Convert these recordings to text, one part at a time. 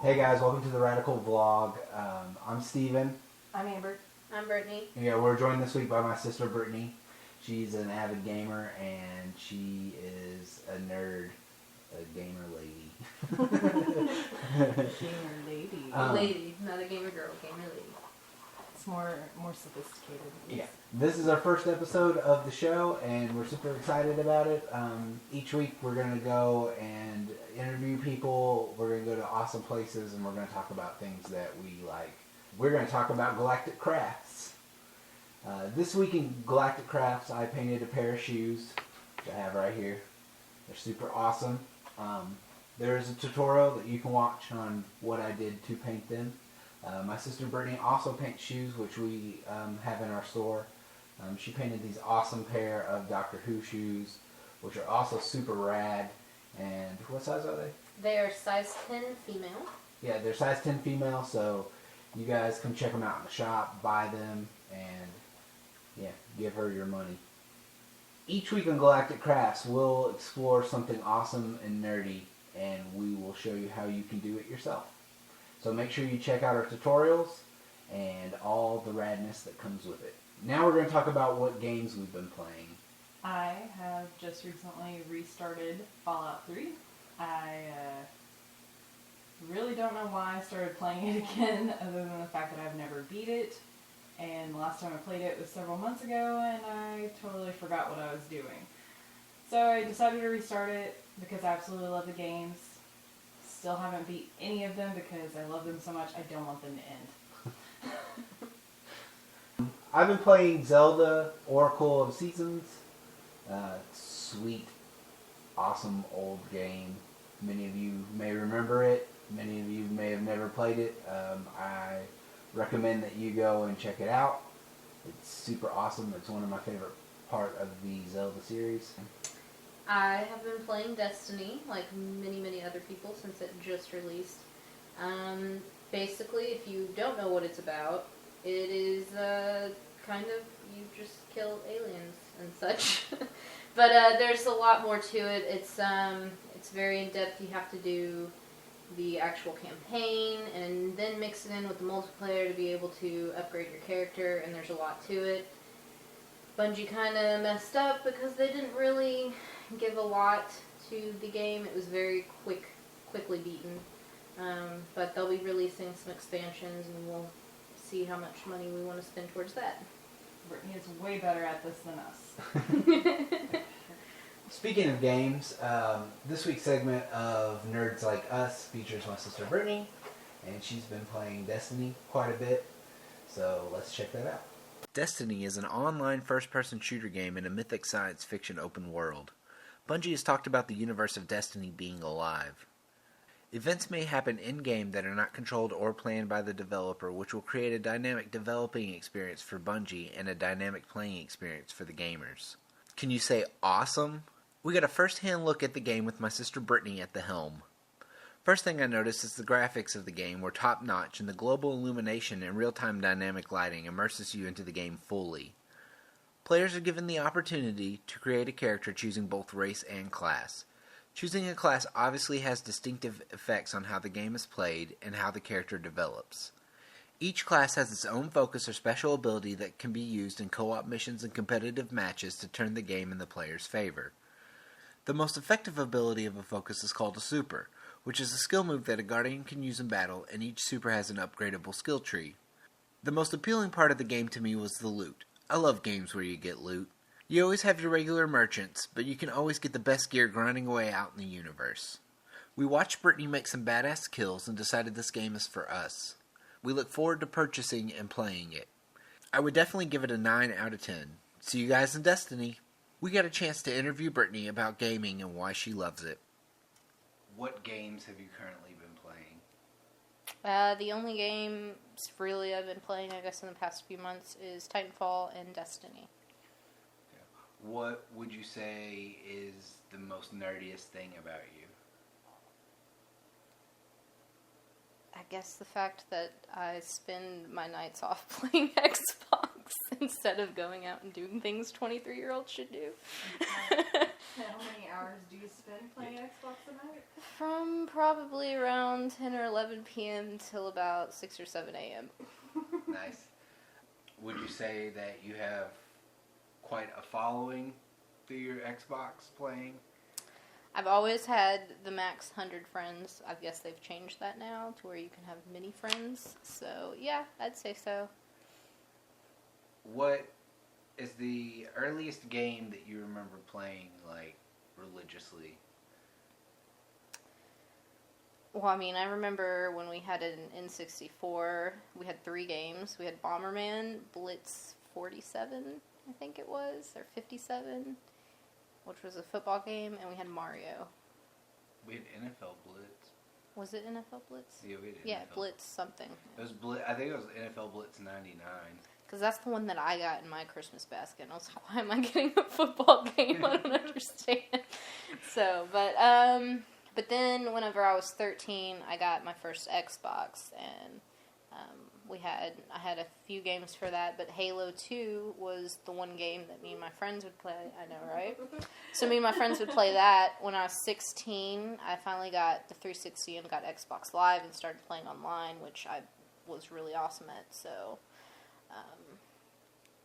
Hey guys, welcome to the Radical Vlog. I'm Steven. I'm Amber. I'm Brittany. Yeah, we're joined this week by my sister Brittany. She's an avid gamer and she is a nerd, a gamer lady. Gamer lady. Lady, not a gamer girl, gamer lady. It's more sophisticated. Yeah. This is our first episode of the show and we're super excited about it. Each week we're going to go and interview people. We're going to go to awesome places and we're going to talk about things that we like. We're going to talk about Galactic Crafts. This week in Galactic Crafts, I painted a pair of shoes, which I have right here. They're super awesome. There's a tutorial that you can watch on what I did to paint them. My sister Brittany also paints shoes, which we have in our store. She painted these awesome pair of Doctor Who shoes, which are also super rad. And what size are they? They are size 10 female. Yeah, they're size 10 female, so you guys come check them out in the shop, buy them, and yeah, give her your money. Each week on Galactic Crafts, we'll explore something awesome and nerdy, and we will show you how you can do it yourself. So make sure you check out our tutorials and all the radness that comes with it. Now we're going to talk about what games we've been playing. I have just recently restarted Fallout 3. I really don't know why I started playing it again, other than the fact that I've never beat it. And the last time I played it was several months ago, and I totally forgot what I was doing. So I decided to restart it because I absolutely love the games. Still haven't beat any of them because I love them so much I don't want them to end. I've been playing Zelda Oracle of Seasons. Sweet, awesome old game. Many of you may remember it. Many of you may have never played it. I recommend that you go and check it out. It's super awesome. It's one of my favorite part of the Zelda series. I have been playing Destiny, like many other people, since it just released. Basically, if you don't know what it's about, it is kind of, you just kill aliens and such. But there's a lot more to it. It's very in-depth. You have to do the actual campaign and then mix it in with the multiplayer to be able to upgrade your character, and there's a lot to it. Bungie kind of messed up because they didn't really give a lot to the game. It was very quickly beaten. But they'll be releasing some expansions and we'll see how much money we want to spend towards that. Brittany is way better at this than us. Speaking of games, this week's segment of Nerds Like Us features my sister Brittany, and she's been playing Destiny quite a bit, so let's check that out. Destiny is an online first-person shooter game in a mythic science fiction open world. Bungie has talked about the universe of Destiny being alive. Events may happen in-game that are not controlled or planned by the developer, which will create a dynamic developing experience for Bungie and a dynamic playing experience for the gamers. Can you say awesome? We got a first-hand look at the game with my sister Brittany at the helm. First thing I noticed is the graphics of the game were top-notch, and the global illumination and real-time dynamic lighting immerses you into the game fully. Players are given the opportunity to create a character choosing both race and class. Choosing a class obviously has distinctive effects on how the game is played and how the character develops. Each class has its own focus or special ability that can be used in co-op missions and competitive matches to turn the game in the player's favor. The most effective ability of a focus is called a super, which is a skill move that a guardian can use in battle, and each super has an upgradable skill tree. The most appealing part of the game to me was the loot. I love games where you get loot. You always have your regular merchants, but you can always get the best gear grinding away out in the universe. We watched Brittany make some badass kills and decided this game is for us. We look forward to purchasing and playing it. I would definitely give it a 9 out of 10. See you guys in Destiny. We got a chance to interview Brittany about gaming and why she loves it. What games have you currently been playing? The only games really I've been playing, I guess, in the past few months is Titanfall and Destiny. What would you say is the most nerdiest thing about you? I guess the fact that I spend my nights off playing Xbox instead of going out and doing things 23-year-olds should do. How many Probably around 10 or 11 p.m. till about 6 or 7 a.m. Nice. Would you say that you have quite a following through your Xbox playing? I've always had the max 100 friends. I guess they've changed that now to where you can have many friends. So, yeah, I'd say so. What is the earliest game that you remember playing, like, religiously? Well, I mean, I remember when we had an N64, we had 3 games. We had Bomberman, Blitz 47, I think it was, or 57, which was a football game, and we had Mario. We had NFL Blitz. Was it NFL Blitz? Yeah, we had Yeah, NFL. Blitz something. It was I think it was NFL Blitz 99. Because that's the one that I got in my Christmas basket. And I was like, why am I getting a football game? I don't understand. So, but then whenever I was 13, I got my first Xbox, and I had a few games for that, but Halo 2 was the one game that me and my friends would play. I know, right? So me and my friends would play that. When I was 16, I finally got the 360 and got Xbox Live and started playing online, which I was really awesome at, so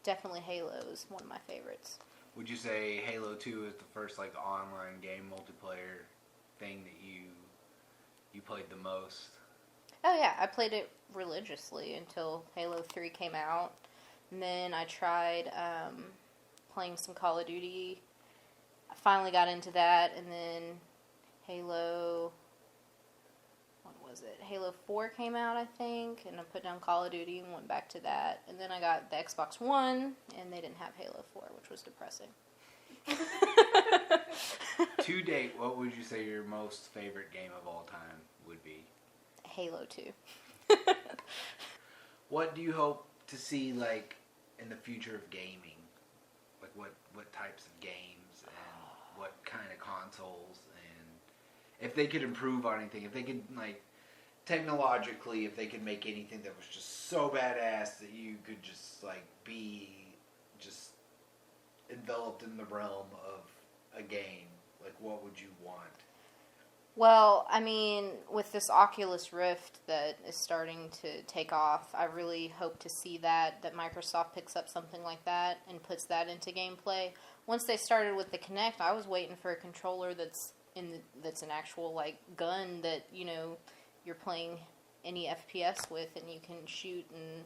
definitely Halo is one of my favorites. Would you say Halo 2 is the first, like, online game multiplayer thing that you played the most? Oh yeah, I played it religiously until Halo 3 came out. And then I tried playing some Call of Duty. I finally got into that, and then Halo 4 came out, I think, and I put down Call of Duty and went back to that. And then I got the Xbox One, and they didn't have Halo 4, which was depressing. To date, what would you say your most favorite game of all time would be? Halo 2. What do you hope to see, like, in the future of gaming? Like, what types of games and what kind of consoles, and if they could improve on anything, if they could, like, technologically, if they could make anything that was just so badass that you could just, like, be just enveloped in the realm of a game, like, what would you want? Well, I mean, with this Oculus Rift that is starting to take off, I really hope to see that Microsoft picks up something like that and puts that into gameplay. Once they started with the Kinect, I was waiting for a controller that's an actual, like, gun that, you know, you're playing any FPS with, and you can shoot and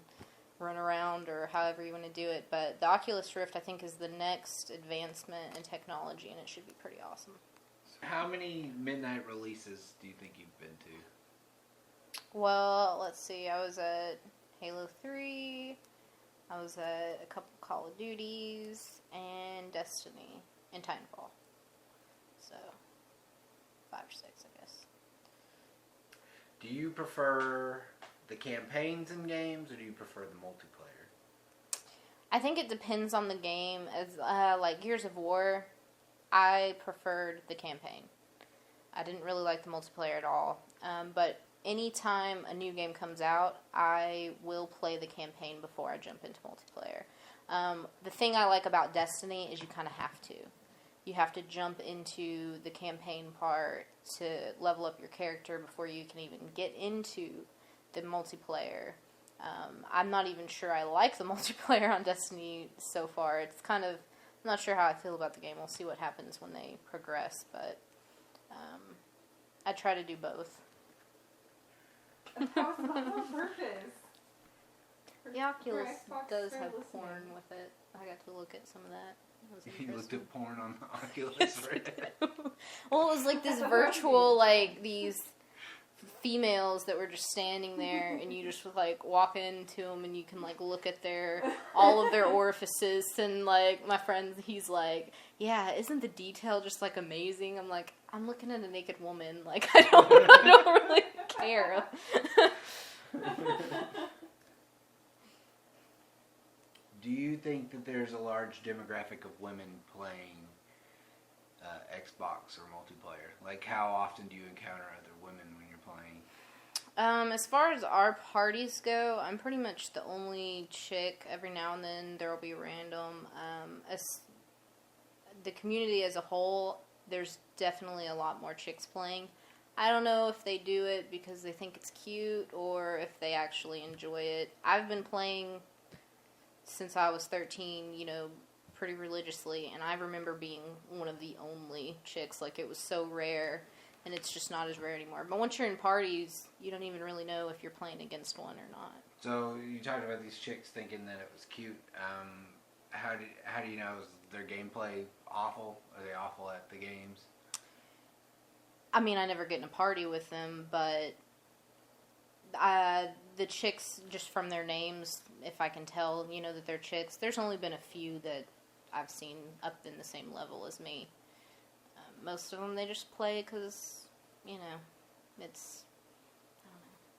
run around or however you want to do it. But the Oculus Rift, I think, is the next advancement in technology, and it should be pretty awesome. How many midnight releases do you think you've been to? Well, let's see. I was at Halo 3. I was at a couple Call of Duties and Destiny and Titanfall. So, 5 or 6, I guess. Do you prefer the campaigns in games, or do you prefer the multiplayer? I think it depends on the game. As like Gears of War, I preferred the campaign. I didn't really like the multiplayer at all. But anytime a new game comes out, I will play the campaign before I jump into multiplayer. The thing I like about Destiny is you kind of have to. You have to jump into the campaign part to level up your character before you can even get into the multiplayer. I'm not even sure I like the multiplayer on Destiny so far. It's kind of... I'm not sure how I feel about the game. We'll see what happens when they progress, but I try to do both. On purpose. The Oculus Xbox does for have listening. porn with it. I got to look at some of that. It was You looked interesting. at porn on the Oculus, Yes, I right? did. Well, it was like this virtual, like, these females that were just standing there, and you just would, like, walk into them, and you can, like, look at all of their orifices, and, like, my friend, he's like, yeah, isn't the detail just, like, amazing? I'm like, I'm looking at a naked woman, like, I don't really care. Do you think that there's a large demographic of women playing Xbox or multiplayer? Like, how often do you encounter other women when you're playing? As far as our parties go, I'm pretty much the only chick. Every now and then there will be random. As the community as a whole, there's definitely a lot more chicks playing. I don't know if they do it because they think it's cute or if they actually enjoy it. I've been playing since I was 13, pretty religiously, and I remember being one of the only chicks. Like, it was so rare, and it's just not as rare anymore. But once you're in parties, you don't even really know if you're playing against one or not. So you talked about these chicks thinking that it was cute. How do you know, is their gameplay awful? Are they awful at the games? I mean, I never get in a party with them, but the chicks, just from their names, if I can tell, that they're chicks, there's only been a few that I've seen up in the same level as me. Most of them, they just play because, it's, I don't know,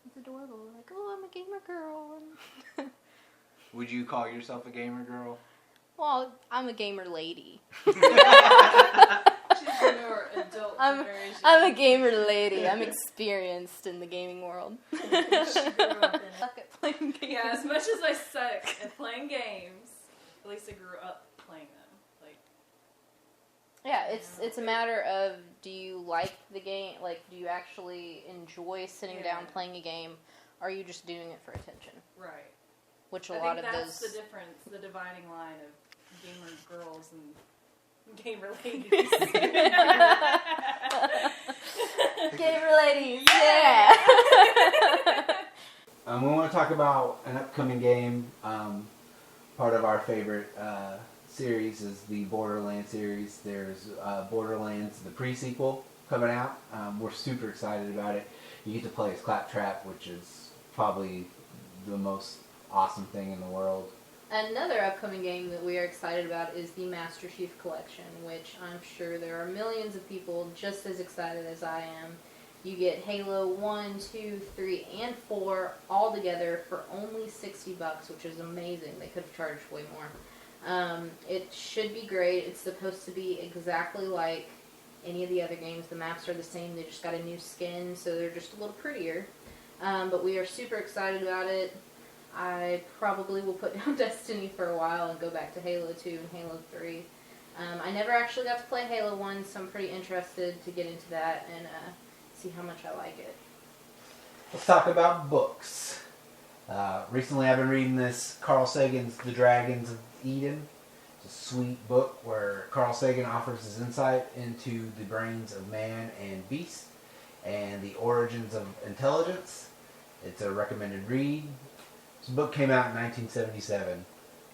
it's adorable. Like, oh, I'm a gamer girl. Would you call yourself a gamer girl? Well, I'm a gamer lady. She's your adult version. I'm a gamer lady. I'm experienced in the gaming world. She grew up in it. Suck at playing games. Yeah, as much as I suck at playing games, at least I grew up playing them. Yeah, it's a matter of, do you like the game? Like, do you actually enjoy sitting down playing a game? Or are you just doing it for attention? Right. Which I lot think of that's those... the difference, the dividing line of gamer girls and gamer ladies. Gamer ladies, yeah! We want to talk about an upcoming game. Part of our favorite series is the Borderlands series. There's Borderlands, the pre-sequel, coming out. We're super excited about it. You get to play as Claptrap, which is probably the most awesome thing in the world. Another upcoming game that we are excited about is the Master Chief Collection, which I'm sure there are millions of people just as excited as I am. You get Halo 1, 2, 3, and 4 all together for only $60, which is amazing. They could have charged way more. It should be great. It's supposed to be exactly like any of the other games. The maps are the same. They just got a new skin, so they're just a little prettier. But we are super excited about it. I probably will put down Destiny for a while and go back to Halo 2 and Halo 3. I never actually got to play Halo 1, so I'm pretty interested to get into that and see how much I like it. Let's talk about books. Recently I've been reading this Carl Sagan's The Dragons of Eden. It's a sweet book where Carl Sagan offers his insight into the brains of man and beast and the origins of intelligence. It's a recommended read. This book came out in 1977.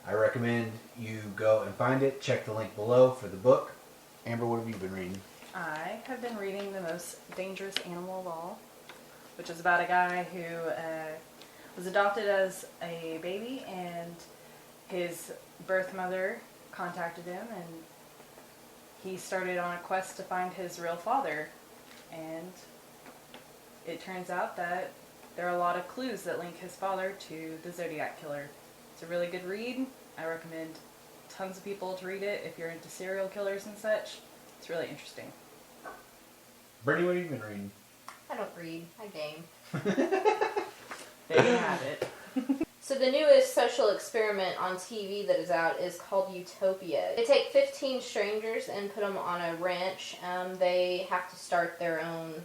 I recommend you go and find it. Check the link below for the book. Amber, what have you been reading? I have been reading The Most Dangerous Animal of All, which is about a guy who was adopted as a baby, and his birth mother contacted him, and he started on a quest to find his real father. And it turns out that there are a lot of clues that link his father to the Zodiac Killer. It's a really good read. I recommend tons of people to read it if you're into serial killers and such. It's really interesting. Brittany, what have you been reading? I don't read. I game. There you have it. So the newest social experiment on TV that is out is called Utopia. They take 15 strangers and put them on a ranch. They have to start their own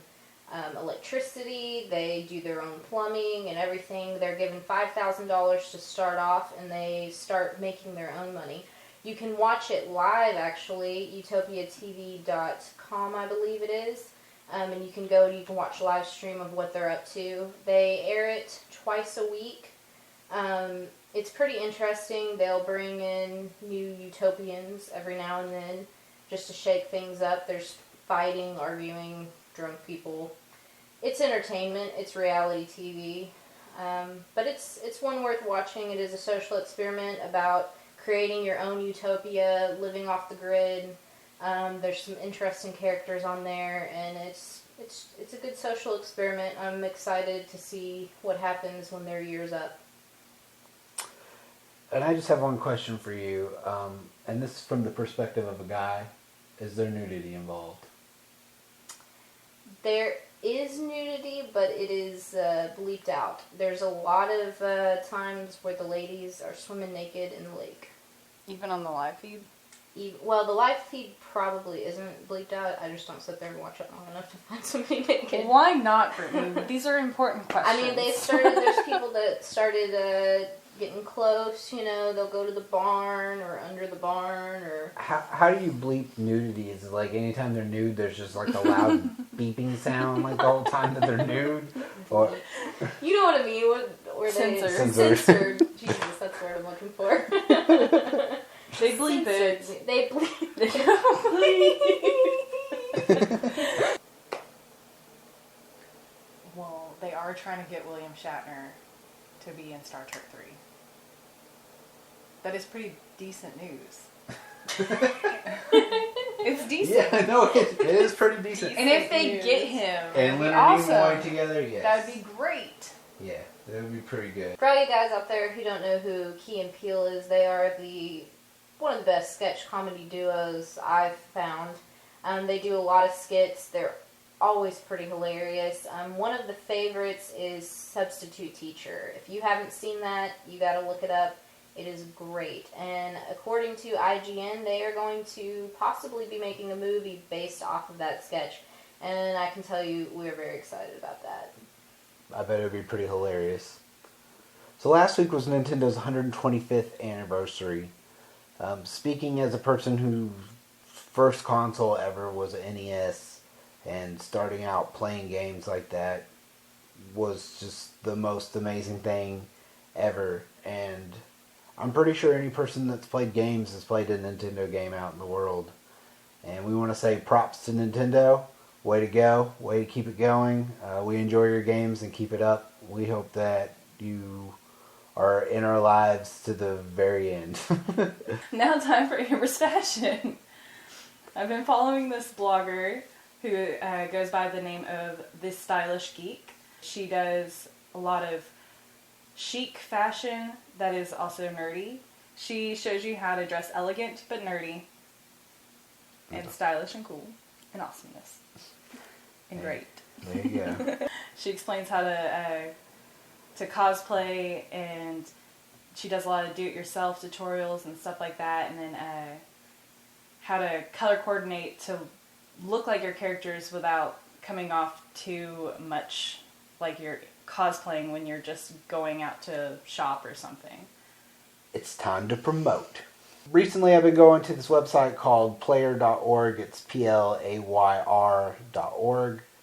electricity. They do their own plumbing and everything. They're given $5,000 to start off, and they start making their own money. You can watch it live, actually, utopiatv.com, I believe it is. And you can watch a live stream of what they're up to. They air it twice a week. It's pretty interesting. They'll bring in new utopians every now and then just to shake things up. There's fighting, arguing, drunk people. It's entertainment. It's reality TV. But it's one worth watching. It is a social experiment about creating your own utopia, living off the grid. There's some interesting characters on there, and it's a good social experiment. I'm excited to see what happens when their year's up. And I just have one question for you, and this is from the perspective of a guy. Is there nudity involved? There is nudity, but it is bleeped out. There's a lot of times where the ladies are swimming naked in the lake. Even on the live feed? Well, the live feed probably isn't bleeped out. I just don't sit there and watch it long enough to find somebody naked. Why not, Brittany? These are important questions. I mean, there's people that started getting close, they'll go to the barn or under the barn or... How do you bleep nudity? Is it like anytime they're nude, there's just like a loud beeping sound like the whole time that they're nude? Or... You know what I mean? Where censored. Jesus, that's the word I'm looking for. They bleep it. They bleep it. Well, they are trying to get William Shatner to be in Star Trek 3. That is pretty decent news. It's decent. Yeah, no, it is pretty decent. And if they get him and Leonard awesome, Nimoy together, yes. that would be great. Yeah, that would be pretty good. For all you guys out there who don't know who Key and Peele is, they are one of the best sketch comedy duos I've found. They do a lot of skits. They're always pretty hilarious. One of the favorites is Substitute Teacher. If you haven't seen that, you gotta look it up. It is great. And according to IGN, they are going to possibly be making a movie based off of that sketch. And I can tell you, we're very excited about that. I bet it would be pretty hilarious. So last week was Nintendo's 125th anniversary. Speaking as a person whose first console ever was an NES, and starting out playing games like that was just the most amazing thing ever. And I'm pretty sure any person that's played games has played a Nintendo game out in the world. And we want to say props to Nintendo. Way to go. Way to keep it going. We enjoy your games and keep it up. We hope that you are in our lives to the very end. Now time for Amber's Fashion. I've been following this blogger who goes by the name of This Stylish Geek. She does a lot of chic fashion that is also nerdy. She shows you how to dress elegant but nerdy and stylish and cool and awesomeness and great. There you go. She explains how to cosplay, and she does a lot of do-it-yourself tutorials and stuff like that, and then how to color coordinate to look like your characters without coming off too much like you're cosplaying when you're just going out to shop or something. It's time to promote. Recently I've been going to this website called player.org. It's PLAYR.org.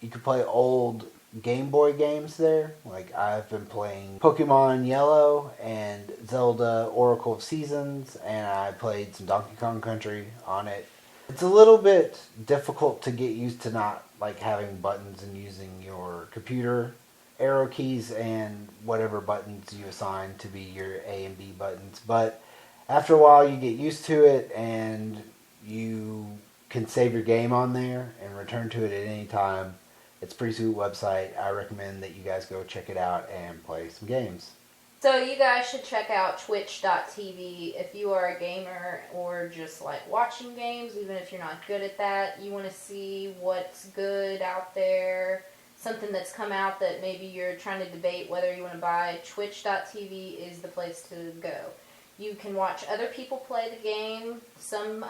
You can play old Game Boy games there. Like I've been playing Pokemon Yellow and Zelda Oracle of Seasons, and I played some Donkey Kong Country on it. It's a little bit difficult to get used to not like having buttons and using your computer arrow keys and whatever buttons you assign to be your A and B buttons. But after a while you get used to it, and you can save your game on there and return to it at any time. It's a pretty sweet website. I recommend that you guys go check it out and play some games. So you guys should check out twitch.tv if you are a gamer or just like watching games, even if you're not good at that. You want to see what's good out there, something that's come out that maybe you're trying to debate whether you want to buy. Twitch.tv is the place to go. You can watch other people play the game. Some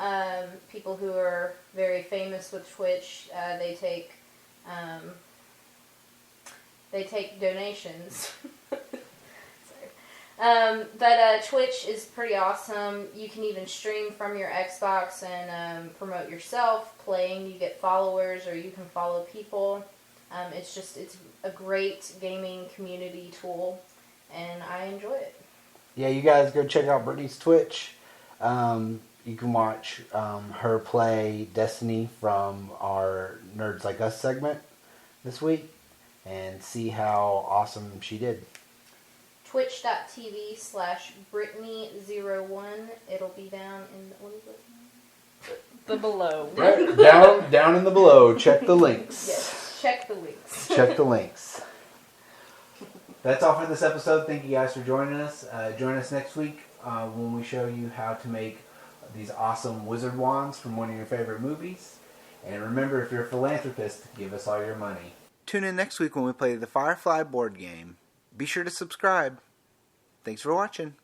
people who are very famous with Twitch, they take donations. But Twitch is pretty awesome. You can even stream from your Xbox and promote yourself playing. You get followers, or you can follow people. It's a great gaming community tool, and I enjoy it. Yeah, you guys go check out Brittany's Twitch. You can watch her play Destiny from our Nerds Like Us segment this week and see how awesome she did. Twitch.tv/Brittany01. It'll be down in what is it? The below. Right, down in the below. Check the links. Yes, check the links. Check the links. That's all for this episode. Thank you guys for joining us. Join us next week when we show you how to make these awesome wizard wands from one of your favorite movies. And remember, if you're a philanthropist, give us all your money. Tune in next week when we play the Firefly board game. Be sure to subscribe. Thanks for watching.